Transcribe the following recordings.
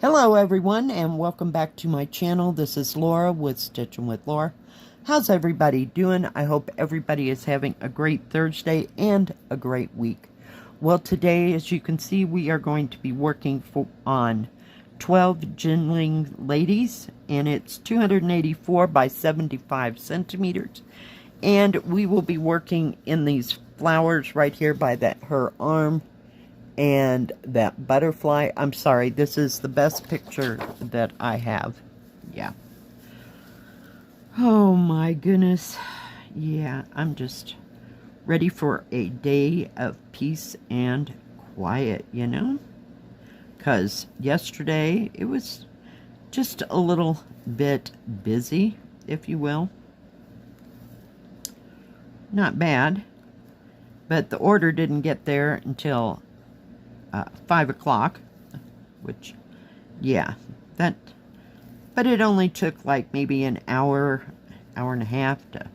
Hello everyone and welcome back to my channel. This is Laura with Stitchin with Laura. How's everybody doing? I hope everybody is having a great Thursday and a great week. Well, today, as you can see, we are going to be working on 12 Jinling ladies, and it's 284 by 75 centimeters. And we will be working in these flowers right here by her arm and that butterfly. I'm sorry, this is the best picture that I have. Yeah. Oh my goodness. Yeah, I'm just ready for a day of peace and quiet, you know? Because yesterday it was just a little bit busy, if you will. Not bad. But the order didn't get there until 5 o'clock, which, yeah, but it only took like maybe an hour and a half to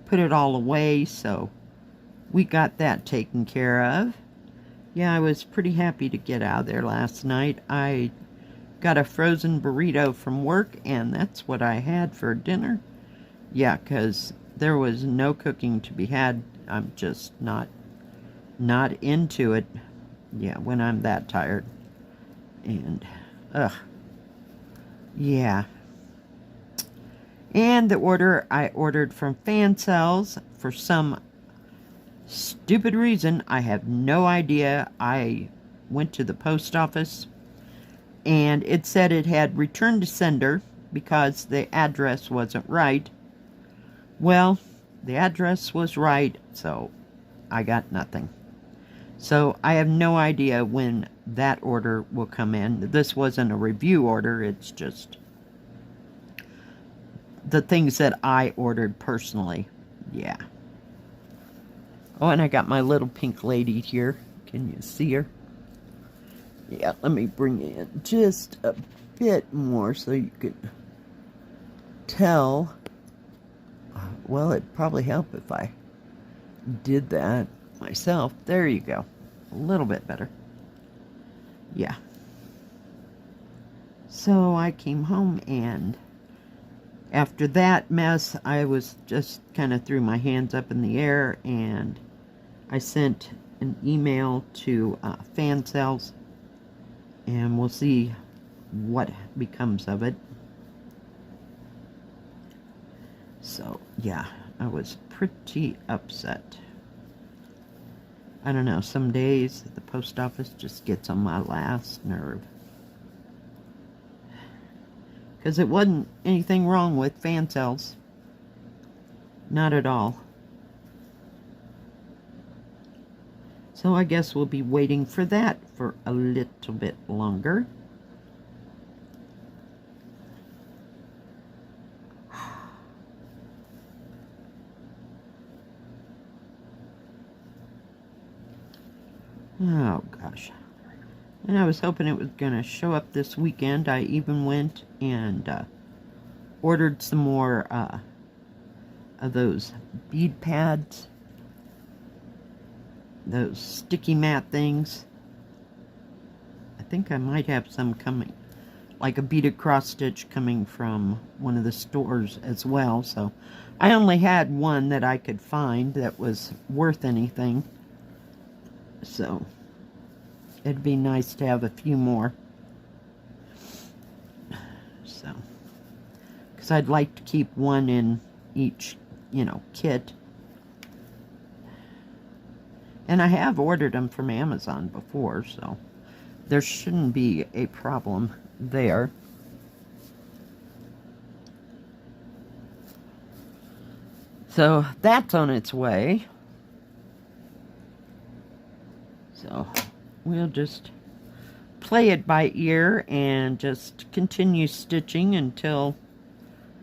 put it all away, so we got that taken care of. Yeah, I was pretty happy to get out of there last night. I got a frozen burrito from work, and that's what I had for dinner. Yeah, because there was no cooking to be had. I'm just not into it. Yeah, when I'm that tired. And, yeah. And the order I ordered from Fan Cells, for some stupid reason, I have no idea. I went to the post office, and it said it had returned to sender because the address wasn't right. Well, the address was right, so I got nothing. So I have no idea when that order will come in. This wasn't a review order, it's just the things that I ordered personally. Yeah. Oh, and I got my little pink lady here. Can you see her? Yeah, let me bring in just a bit more so you can tell. Well, it'd probably help if I did that myself. There you go. A little bit better. Yeah. So I came home, and after that mess, I was just kind of threw my hands up in the air, and I sent an email to Fan Cells, and we'll see what becomes of it. So, yeah, I was pretty upset. I don't know, some days the post office just gets on my last nerve. Because it wasn't anything wrong with Fan Cells. Not at all. So I guess we'll be waiting for that for a little bit longer. Oh, gosh. And I was hoping it was going to show up this weekend. I even went and ordered some more of those bead pads. Those sticky mat things. I think I might have some coming. Like a beaded cross stitch coming from one of the stores as well. So I only had one that I could find that was worth anything. So it'd be nice to have a few more. So, because I'd like to keep one in each, you know, kit. And I have ordered them from Amazon before, so there shouldn't be a problem there. So that's on its way. So we'll just play it by ear and just continue stitching until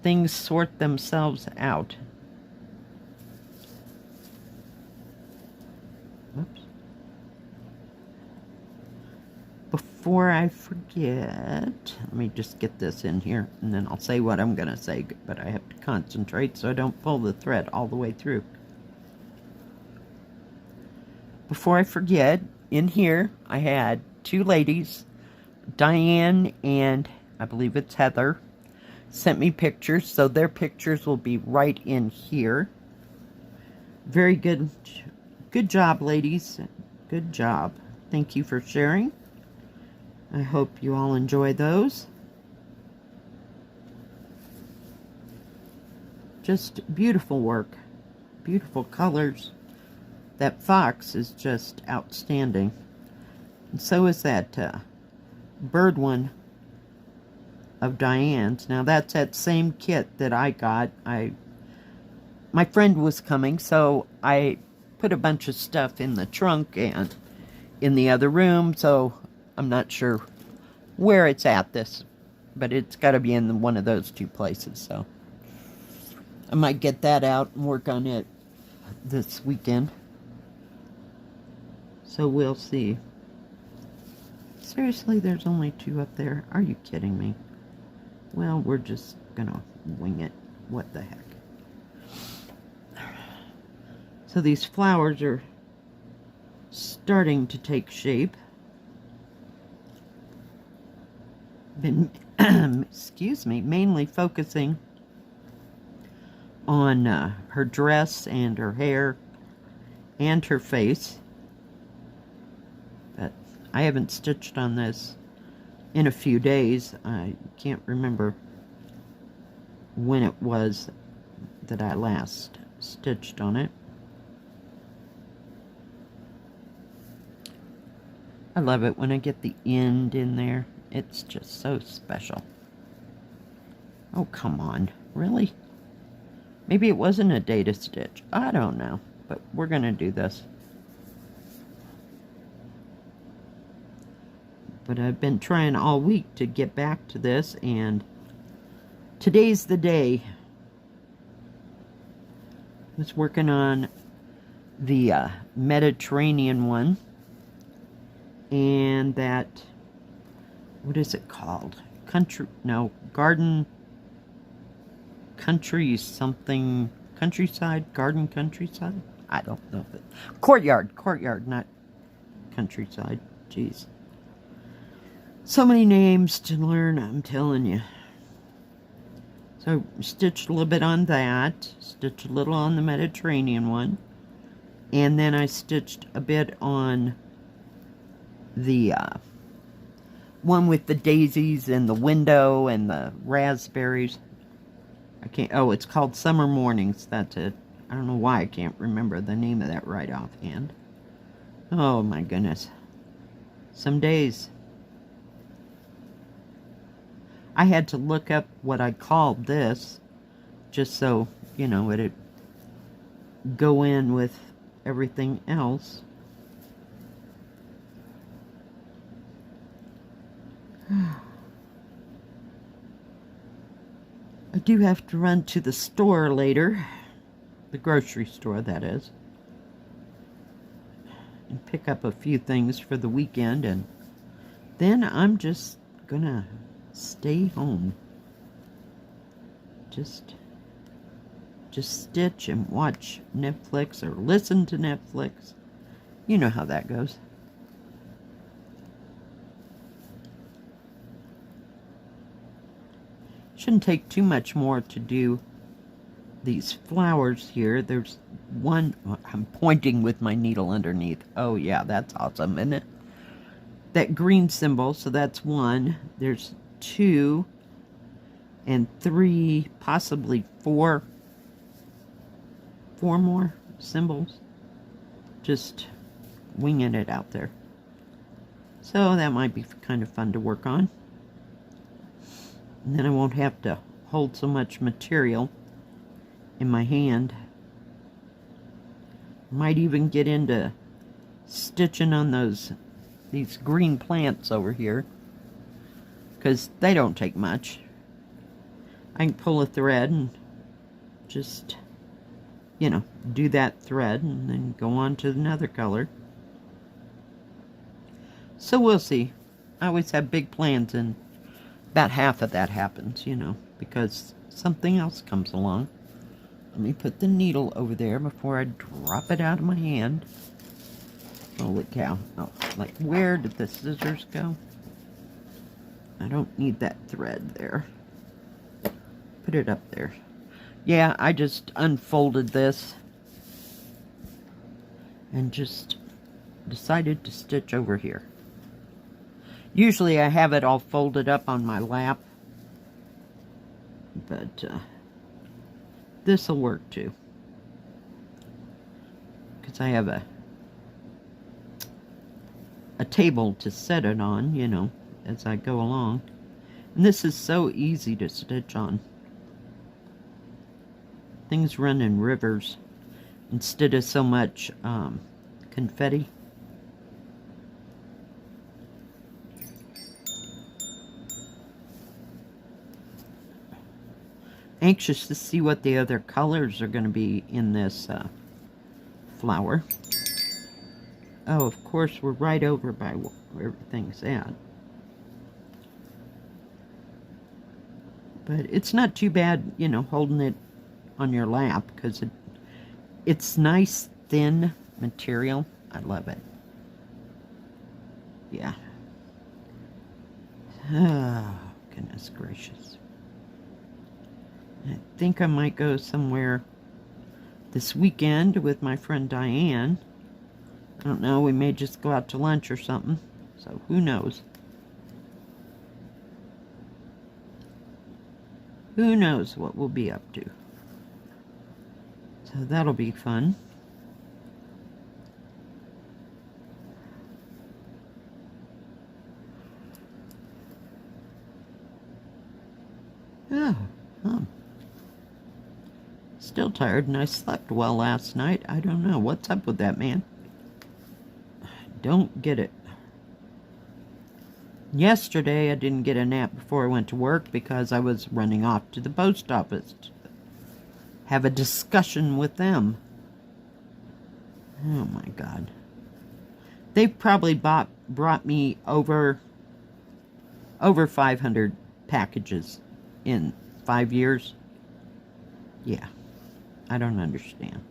things sort themselves out. Oops. Before I forget, let me just get this in here, and then I'll say what I'm going to say, but I have to concentrate so I don't pull the thread all the way through. Before I forget, in here I had two ladies Diane and I believe it's Heather sent me pictures, so their pictures will be right in here. Very good. Good job, ladies. Good job. Thank you for sharing. I hope you all enjoy those. Just beautiful work. Beautiful colors. That fox is just outstanding. And so is that bird one of Diane's. Now that's that same kit that I got. My friend was coming, so I put a bunch of stuff in the trunk and in the other room, so I'm not sure where it's at but it's got to be in one of those two places, so I might get that out and work on it this weekend. So we'll see. Seriously, there's only 2 up there? Are you kidding me? Well, we're just gonna wing it. What the heck? So these flowers are starting to take shape. Been, excuse me, mainly focusing on her dress and her hair and her face. But I haven't stitched on this in a few days. I can't remember when it was that I last stitched on it. I love it when I get the end in there. It's just so special. Oh, come on. Really? Maybe it wasn't a data stitch. I don't know. But we're going to do this. But I've been trying all week to get back to this, and today's the day. I was working on the Mediterranean one, and that, what is it called? Garden country something, garden countryside? I don't know if it, courtyard, not countryside. Jeez. So many names to learn, I'm telling you. So stitched a little bit on that, stitched a little on the Mediterranean one, and then I stitched a bit on the one with the daisies and the window and the raspberries. It's called Summer Mornings. That's it. I don't know why I can't remember the name of that right offhand. Oh my goodness. Some days. I had to look up what I called this, just so, you know, it'd go in with everything else. I do have to run to the store later, the grocery store that is, and pick up a few things for the weekend, and then I'm just gonna stay home. Just stitch and watch Netflix or listen to Netflix. You know how that goes. Shouldn't take too much more to do these flowers here. There's one, I'm pointing with my needle underneath. Oh yeah, that's awesome, isn't it? That green symbol, so that's one. There's 2 and 3, possibly 4 more symbols. Just winging it out there. So that might be kind of fun to work on. And then I won't have to hold so much material in my hand. Might even get into stitching on these green plants over here, because they don't take much. I can pull a thread and just, you know, do that thread and then go on to another color. So we'll see. I always have big plans, and about half of that happens, you know, because something else comes along. Let me put the needle over there before I drop it out of my hand. Holy cow. Oh, like, where did the scissors go? I don't need that thread there. Put it up there. Yeah, I just unfolded this and just decided to stitch over here. Usually I have it all folded up on my lap, but this will work too, because I have a table to set it on, you know, as I go along. And this is so easy to stitch on. Things run in rivers instead of so much confetti. Anxious to see what the other colors are going to be in this flower. Oh, of course, we're right over by where everything's at. But it's not too bad, you know, holding it on your lap, because it's nice, thin material. I love it. Yeah. Oh, goodness gracious. I think I might go somewhere this weekend with my friend Diane. I don't know, we may just go out to lunch or something, so who knows? Who knows what we'll be up to? So that'll be fun. Oh, still tired, and I slept well last night. I don't know. What's up with that, man? Don't get it. Yesterday, I didn't get a nap before I went to work because I was running off to the post office to have a discussion with them. Oh my God. They've probably brought me over 500 packages in 5 years. Yeah. I don't understand.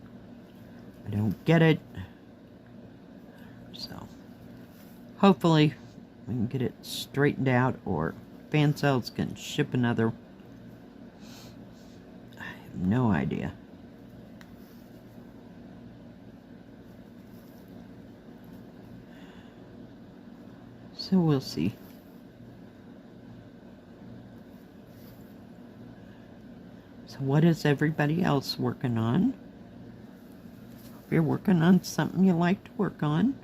I don't get it. So, hopefully we can get it straightened out, or fan cells can ship another. I have no idea. So we'll see. So what is everybody else working on? If you're working on something you like to work on,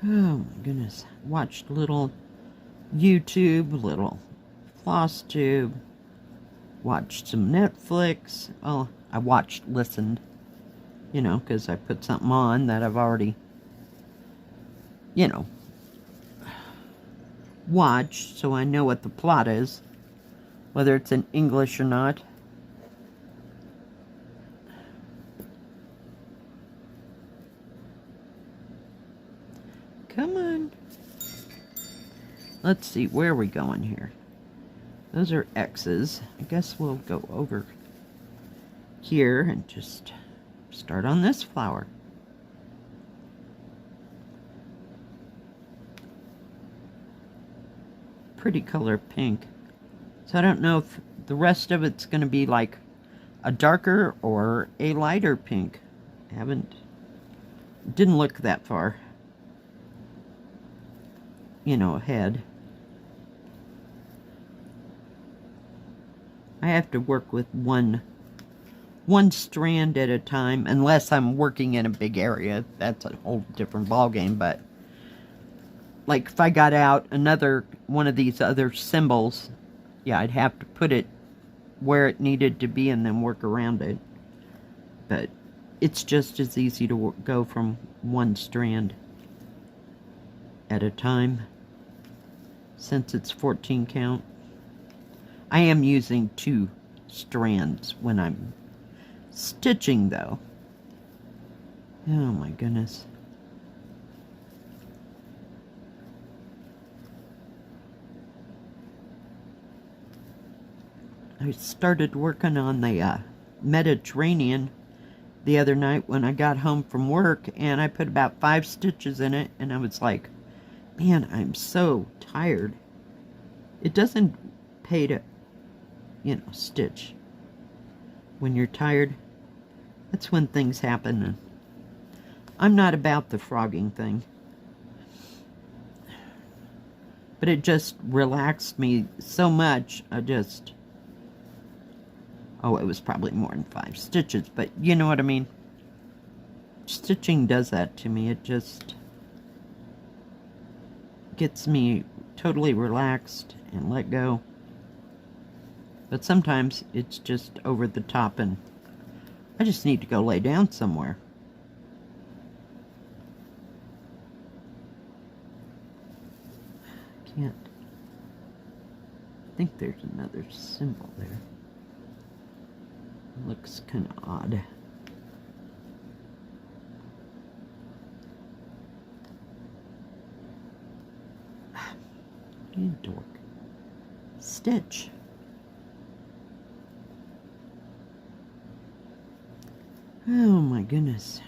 oh my goodness, watched little YouTube, little floss tube, watched some Netflix. Well, I listened, you know, because I put something on that I've already, you know, watched, so I know what the plot is, whether it's in English or not. Come on. Let's see, where are we going here? Those are X's. I guess we'll go over here and just start on this flower. Pretty color pink. So I don't know if the rest of it's going to be like a darker or a lighter pink. Didn't look that far, you know, ahead. I have to work with one strand at a time, unless I'm working in a big area. That's a whole different ballgame. But like if I got out another one of these other symbols, yeah, I'd have to put it where it needed to be and then work around it. But it's just as easy to go from one strand at a time, since it's 14 count. I am using 2 strands when I'm stitching, though. Oh my goodness. I started working on the Mediterranean the other night when I got home from work, and I put about 5 stitches in it, and I was like, man, I'm so tired. It doesn't pay to, stitch. When you're tired, that's when things happen. And I'm not about the frogging thing. But it just relaxed me so much, oh, it was probably more than 5 stitches, but you know what I mean? Stitching does that to me. It just gets me totally relaxed and let go. But sometimes it's just over the top and I just need to go lay down somewhere. Can't. I think there's another symbol there. Looks kind of odd. You dork. Stitch. Oh my goodness.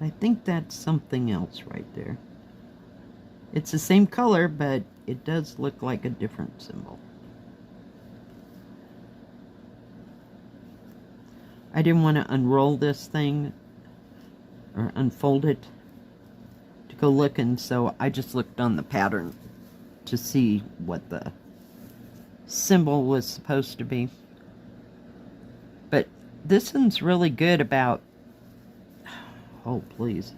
I think that's something else right there. It's the same color, but it does look like a different symbol. I didn't want to unroll this thing or unfold it to go looking, so I just looked on the pattern to see what the symbol was supposed to be. But this one's really good about, oh please,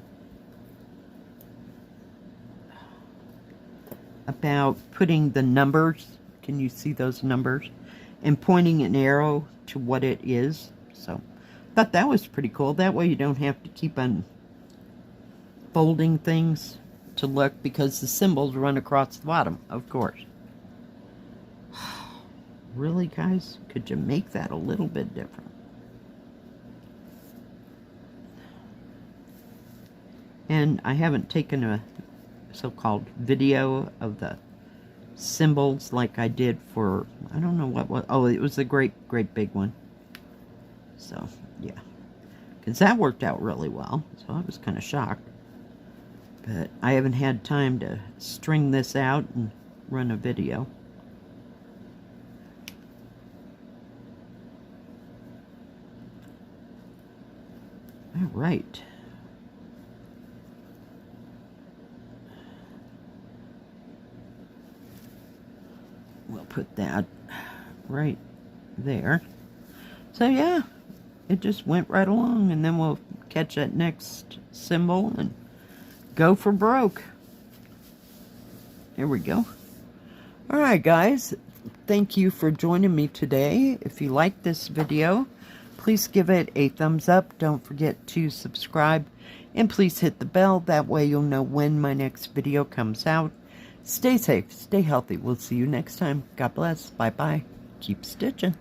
about putting the numbers, can you see those numbers, and pointing an arrow to what it is. So I thought that was pretty cool. That way you don't have to keep unfolding things to look, because the symbols run across the bottom, of course. Really, guys? Could you make that a little bit different? And I haven't taken a so-called video of the symbols like I did for, I don't know what was, oh, it was the great big one. So, yeah. Because that worked out really well, so I was kind of shocked. But I haven't had time to string this out and run a video. All right. We'll put that right there. So yeah, it just went right along, and then we'll catch that next symbol and go for broke. Here we go. All right, guys. Thank you for joining me today. If you like this video, please give it a thumbs up. Don't forget to subscribe, and please hit the bell. That way you'll know when my next video comes out. Stay safe, stay healthy. We'll see you next time. God bless. Bye-bye. Keep stitching.